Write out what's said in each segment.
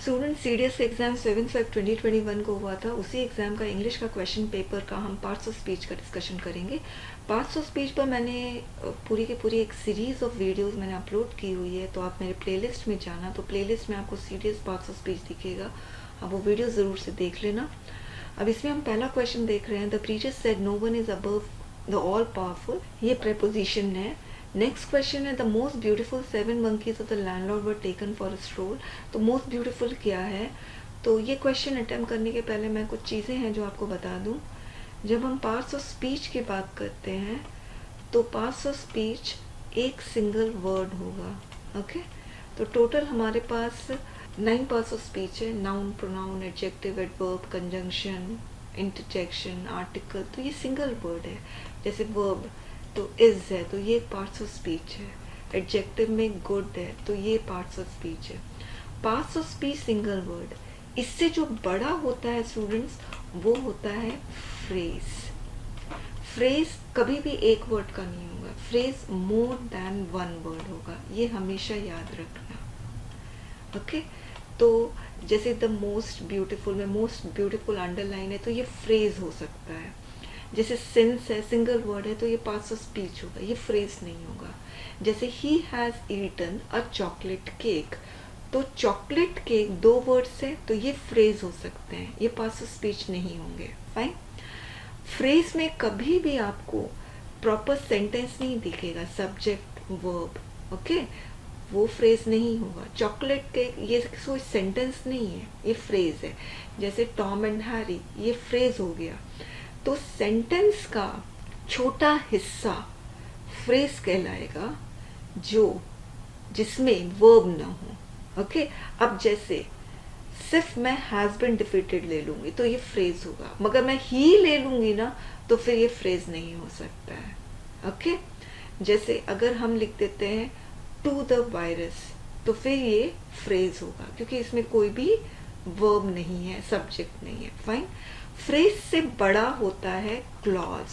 Student CDS का exam 7/5/2021 को हुआ था, उसी एग्ज़ाम का इंग्लिश का क्वेश्चन पेपर का हम पार्ट्स ऑफ स्पीच का डिस्कशन करेंगे। पार्ट्स ऑफ स्पीच पर मैंने पूरी की पूरी एक सीरीज़ ऑफ वीडियोस मैंने अपलोड की हुई है, तो आप मेरे प्लेलिस्ट में जाना, तो प्लेलिस्ट में आपको CDS पार्ट्स ऑफ स्पीच दिखेगा, आप वो वीडियो ज़रूर से देख लेना। अब इसमें हम पहला क्वेश्चन देख रहे हैं, the preacher said no one is above the all powerful, ये प्रेपोजिशन है। नेक्स्ट क्वेश्चन है, the most beautiful 7 monkeys of the landlord were taken for a stroll. तो मोस्ट ब्यूटीफुल क्या है, तो ये क्वेश्चन अटेम्प्ट करने के पहले मैं कुछ चीज़ें हैं जो आपको बता दूं। जब हम पार्ट्स ऑफ स्पीच की बात करते हैं तो पार्ट्स ऑफ स्पीच एक सिंगल वर्ड होगा, ओके। तो टोटल हमारे पास 9 पार्ट्स ऑफ स्पीच है, noun, pronoun, adjective, adverb, conjunction, interjection, article, तो ये सिंगल वर्ड है। जैसे वर्ब तो इज है, तो ये पार्ट्स ऑफ स्पीच है। एडजेक्टिव में गुड है, तो ये पार्ट्स ऑफ स्पीच है। Parts of speech single word. इससे जो बड़ा होता है स्टूडेंट्स, वो होता है फ्रेज। फ्रेज कभी भी एक वर्ड का नहीं होगा, फ्रेज मोर देन 1 वर्ड होगा, ये हमेशा याद रखना, ओके। तो जैसे द मोस्ट ब्यूटीफुल में मोस्ट ब्यूटीफुल अंडरलाइन है, तो ये फ्रेज हो सकता है। जैसे सिंस है, सिंगल वर्ड है, तो ये पार्ट्स ऑफ स्पीच होगा, ये फ्रेज नहीं होगा। जैसे ही has eaten a chocolate cake, तो चॉकलेट केक 2 वर्ड्स है, तो ये फ्रेज हो सकते हैं, ये पार्ट्स ऑफ स्पीच नहीं होंगे, फाइन। फ्रेज में कभी भी आपको प्रॉपर सेंटेंस नहीं दिखेगा, सब्जेक्ट वर्ब, ओके, वो फ्रेज नहीं होगा। चॉकलेट केक ये कोई सेंटेंस नहीं है, ये फ्रेज है। जैसे टॉम एंड हैरी, ये फ्रेज हो गया। तो सेंटेंस का छोटा हिस्सा फ्रेज कहलाएगा, जो जिसमें वर्ब ना हो, ओके। अब जैसे सिर्फ मैं हैज बीन डिफीटेड ले लूंगी तो ये फ्रेज होगा, मगर मैं ही ले लूंगी ना तो फिर ये फ्रेज नहीं हो सकता है, ओके। जैसे अगर हम लिख देते हैं टू द वायरस, तो फिर ये फ्रेज होगा, क्योंकि इसमें कोई भी वर्ब नहीं है, सब्जेक्ट नहीं है, फाइन। फ्रेज से बड़ा होता है क्लॉज।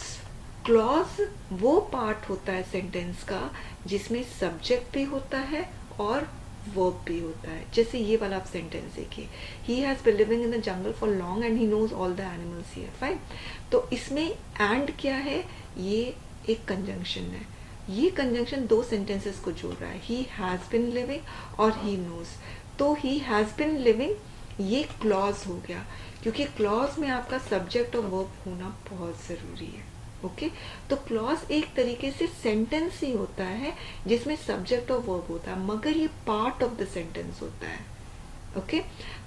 क्लॉज वो पार्ट होता है सेंटेंस का जिसमें सब्जेक्ट भी होता है और वर्ब भी होता है। जैसे ये वाला आप सेंटेंस देखिए, he has been living in the jungle for long and he knows all the animals here, fine. तो इसमें एंड क्या है, ये एक कंजंक्शन है। ये कंजंक्शन 2 सेंटेंसेस को जोड़ रहा है, ही हैज बीन लिविंग और ही नोज। तो ही हैज बीन लिविंग ये क्लॉज हो गया, क्योंकि क्लॉज में आपका सब्जेक्ट और वर्ब होना बहुत ज़रूरी है, ओके। तो क्लॉज एक तरीके से सेंटेंस ही होता है जिसमें सब्जेक्ट और वर्ब होता है, मगर ये पार्ट ऑफ द सेंटेंस होता है, ओके।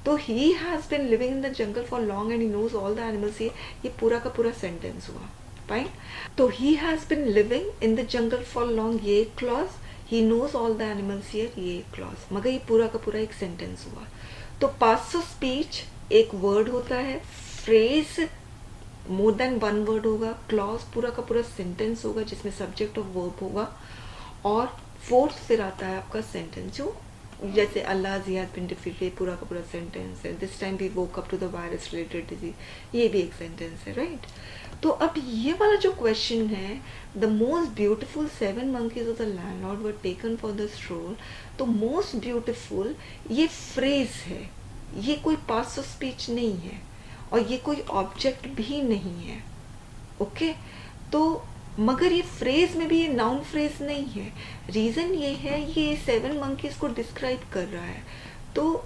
तो he has been living in the jungle for long and he knows all the animals, ये पूरा का पूरा सेंटेंस हुआ, फाइन। तो he has been living in the jungle for long, ये clause, he knows all the animals here, ये clause, मगर ये पूरा का पूरा एक सेंटेंस हुआ। तो पार्ट्स ऑफ स्पीच एक वर्ड होता है, फ्रेज मोर देन 1 वर्ड होगा, क्लॉज पूरा का पूरा सेंटेंस होगा जिसमें सब्जेक्ट और वर्ब होगा, और फोर्थ फिर आता है आपका सेंटेंस, जो जैसे अल्लाह ही हैज बीन डिफीटेड, पूरा का पूरा सेंटेंस है। This time we woke up to the virus related disease, ये भी एक सेंटेंस है, राइट। तो अब ये वाला जो क्वेश्चन है, the most beautiful 7 monkeys of the landlord were taken for the stroll, तो मोस्ट ब्यूटिफुल ये फ्रेज है, ये कोई पार्ट्स ऑफ स्पीच नहीं है, और ये कोई ऑब्जेक्ट भी नहीं है, ओके। तो मगर ये फ्रेज में भी ये नाउन फ्रेज नहीं है। रीजन ये है, ये 7 monkeys को डिस्क्राइब कर रहा है, तो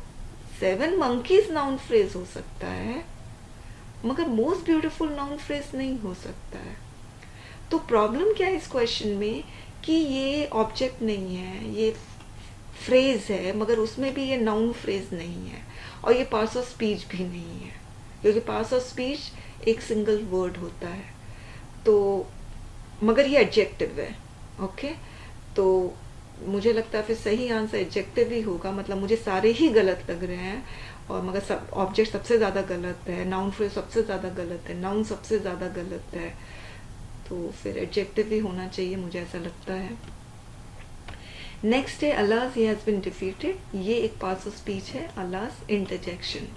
7 monkeys नाउन फ्रेज हो सकता है, मगर मोस्ट ब्यूटीफुल नाउन फ्रेज नहीं हो सकता है। तो प्रॉब्लम क्या है इस क्वेश्चन में, कि ये ऑब्जेक्ट नहीं है, ये फ्रेज है, मगर उसमें भी ये नाउन फ्रेज नहीं है, और ये पार्ट्स ऑफ स्पीच भी नहीं है, क्योंकि पार्ट्स ऑफ स्पीच एक सिंगल वर्ड होता है। तो मगर ये एडजेक्टिव है, ओके। तो मुझे लगता है फिर सही आंसर एडजेक्टिव ही होगा, मतलब मुझे सारे ही गलत लग रहे हैं, और मगर सब ऑब्जेक्ट सबसे ज़्यादा गलत है, नाउन फ्रेज सबसे ज़्यादा गलत है, नाउन सबसे ज़्यादा गलत है, तो फिर एडजेक्टिव ही होना चाहिए, मुझे ऐसा लगता है। नेक्स्ट है अल्लाह ही हैज़ बीन डिफीटेड, ये एक पार्ट्स ऑफ स्पीच है, अल्लाह इंटरजेक्शन।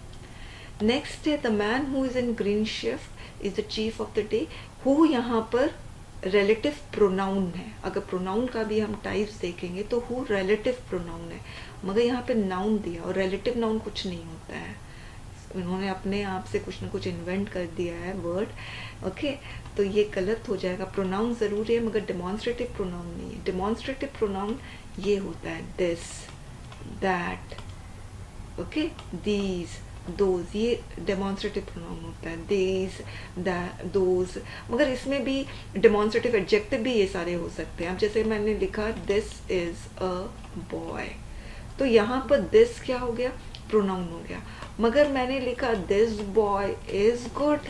नेक्स्ट है the man who is in green shift is the chief of the day, who यहाँ पर रिलेटिव प्रोनाउन है। अगर प्रोनाउन का भी हम टाइप्स देखेंगे तो हु रिलेटिव प्रोनाउन है, मगर यहाँ पे नाउन दिया और रिलेटिव नाउन कुछ नहीं होता है, उन्होंने अपने आप से कुछ ना कुछ इन्वेंट कर दिया है वर्ड। ओके, तो ये गलत हो जाएगा। प्रोनाउन ज़रूरी है मगर डेमॉन्स्ट्रेटिव प्रोनाउन नहीं है। डेमॉन्स्ट्रेटिव प्रोनाउन ये होता है this, that, okay, these, those, ये डेमॉन्स्ट्रेटिव प्रोनाउन होता है। दीज, दैट, दोज, मगर इसमें भी डेमॉन्स्ट्रेटिव एडजेक्टिव भी ये सारे हो सकते हैं। अब जैसे मैंने लिखा दिस इज अ बॉय, तो यहाँ पर दिस क्या हो गया, प्रोनाउन हो गया। मगर मैंने लिखा दिस बॉय इज गुड,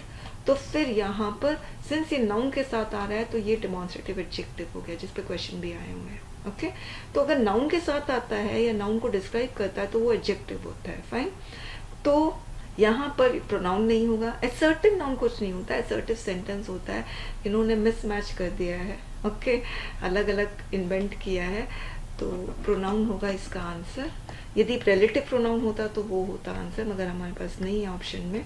तो फिर यहाँ पर सिंस ये नाउन के साथ आ रहा है तो ये डेमॉन्स्ट्रेटिव एडजेक्टिव हो गया, जिस पे क्वेश्चन भी आए हुए हैं। ओके, तो अगर नाउन के साथ आता है या नाउन को डिस्क्राइब करता है तो वो एडजेक्टिव होता है। फाइन, तो यहाँ पर प्रोनाउन नहीं होगा। असर्टिव नाउन कुछ नहीं होता, असर्टिव सेंटेंस होता है, इन्होंने मिसमैच कर दिया है। ओके, अलग अलग इन्वेंट किया है, तो प्रोनाउन होगा इसका आंसर। यदि रिलेटिव प्रोनाउन होता तो वो होता आंसर, मगर हमारे पास नहीं है ऑप्शन में।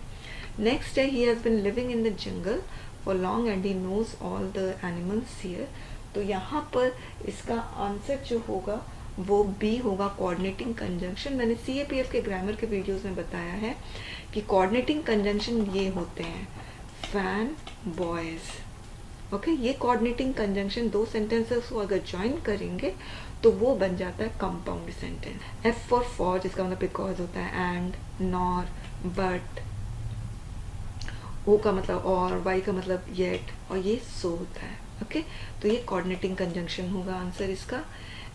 नेक्स्ट है he has been living in the jungle for long and he knows all the animals here, तो यहाँ पर इसका आंसर जो होगा वो बी होगा, कोऑर्डिनेटिंग कंजंक्शन। मैंने CAPF के ग्रामर के वीडियोस में बताया है कि कोऑर्डिनेटिंग कंजंक्शन ये होते हैं फैन, बॉयज। ओके, ये कोऑर्डिनेटिंग कंजंक्शन दो सेंटेंसेस को अगर ज्वाइन करेंगे तो वो बन जाता है कंपाउंड सेंटेंस। F फॉर जिसका मतलब बिकॉज होता है, एंड, नॉर, बट, O का मतलब और, Y का मतलब येट, और ये सो होता है। ओके, तो ये कोऑर्डिनेटिंग कंजंक्शन होगा आंसर इसका।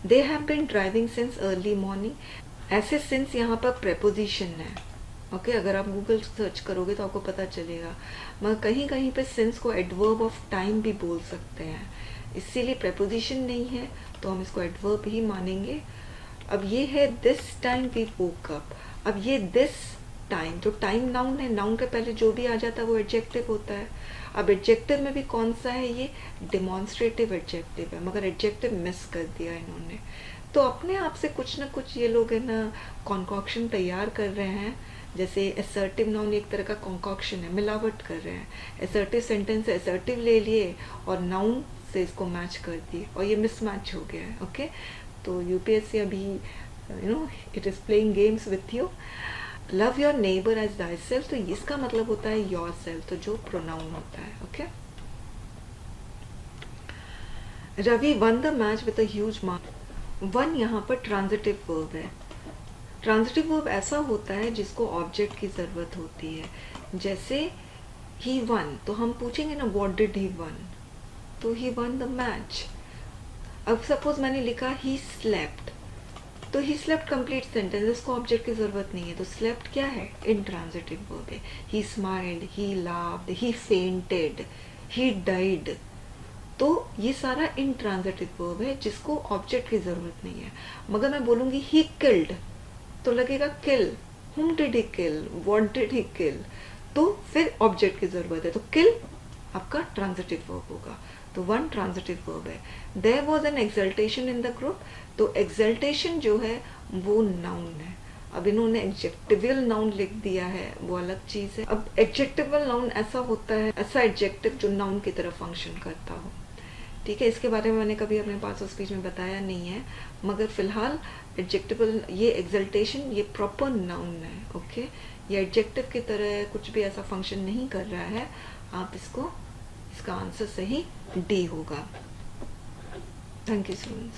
They have been driving since early morning, ऐसे सिंस यहाँ पर प्रेपोजिशन है। ओके, अगर आप गूगल सर्च करोगे तो आपको पता चलेगा, मगर कहीं कहीं पे सिंस को एडवर्ब ऑफ टाइम भी बोल सकते हैं, इसीलिए प्रेपोजिशन नहीं है तो हम इसको एडवर्ब ही मानेंगे। अब ये है this time we woke up, अब ये दिस टाइम, तो टाइम नाउन है, नाउन के पहले जो भी आ जाता है वो एडजेक्टिव होता है। अब एडजेक्टिव में भी कौन सा है, ये डेमॉन्स्ट्रेटिव एडजेक्टिव है, मगर एडजेक्टिव मिस कर दिया इन्होंने। तो अपने आप से कुछ ना कुछ ये लोग है ना कॉन्कॉक्शन तैयार कर रहे हैं। जैसे असर्टिव नाउन एक तरह का कॉन्कॉक्शन है, मिलावट कर रहे हैं। असर्टिव सेंटेंस से असर्टिव ले लिए और नाउन से इसको मैच कर दिए और ये मिसमैच हो गया है। ओके, तो UPSC अभी it is playing games with you. Love your neighbour as thyself, तो इसका मतलब होता है योर सेल्फ, तो जो प्रोनाउन होता है। Okay, Ravi won the match with a huge mark. Won यहाँ पर ट्रांजिटिव वर्ब है। ट्रांजिटिव वर्ब ऐसा होता है जिसको ऑब्जेक्ट की ज़रूरत होती है। जैसे ही वन, तो हम पूछेंगे ना व्हाट डिड ही वन, तो ही वन द मैच। अब सपोज मैंने लिखा ही स्लेप्ट, तो ही स्लेप्ट कंप्लीट सेंटेंस, इसको ऑब्जेक्ट की जरूरत नहीं है, तो स्लेप्ट क्या है, इंट्रांजिटिव वर्ब है। ही smiled, he laughed, he fainted, he died, तो ये सारा इंट्रांजिटिव वर्ब है जिसको ऑब्जेक्ट की जरूरत नहीं है। मगर मैं बोलूंगी ही किल्ड, तो लगेगा किल, whom did he kill, what did he kill, तो फिर ऑब्जेक्ट की जरूरत है, तो किल आपका ट्रांजिटिव वर्ब होगा। तो वन ट्रांजिटिव वर्ब है। There was an exaltation in the group, तो एक्सल्टेशन जो है वो नाउन है। अब इन्होंने एडजेक्टिवल नाउन लिख दिया है, वो अलग चीज है। अब एडजेक्टिवल नाउन ऐसा होता है, ऐसा एडजेक्टिव जो नाउन की तरह फंक्शन करता हो। ठीक है, इसके बारे में मैंने कभी अपने पार्ट्स ऑफ स्पीच में बताया नहीं है, मगर फिलहाल एडजेक्टिवल, ये एक्सल्टेशन ये प्रॉपर नाउन है। ओके, ये एडजेक्टिव की तरह कुछ भी ऐसा फंक्शन नहीं कर रहा है। आप इसको, इसका आंसर सही डी होगा। Thank you so much.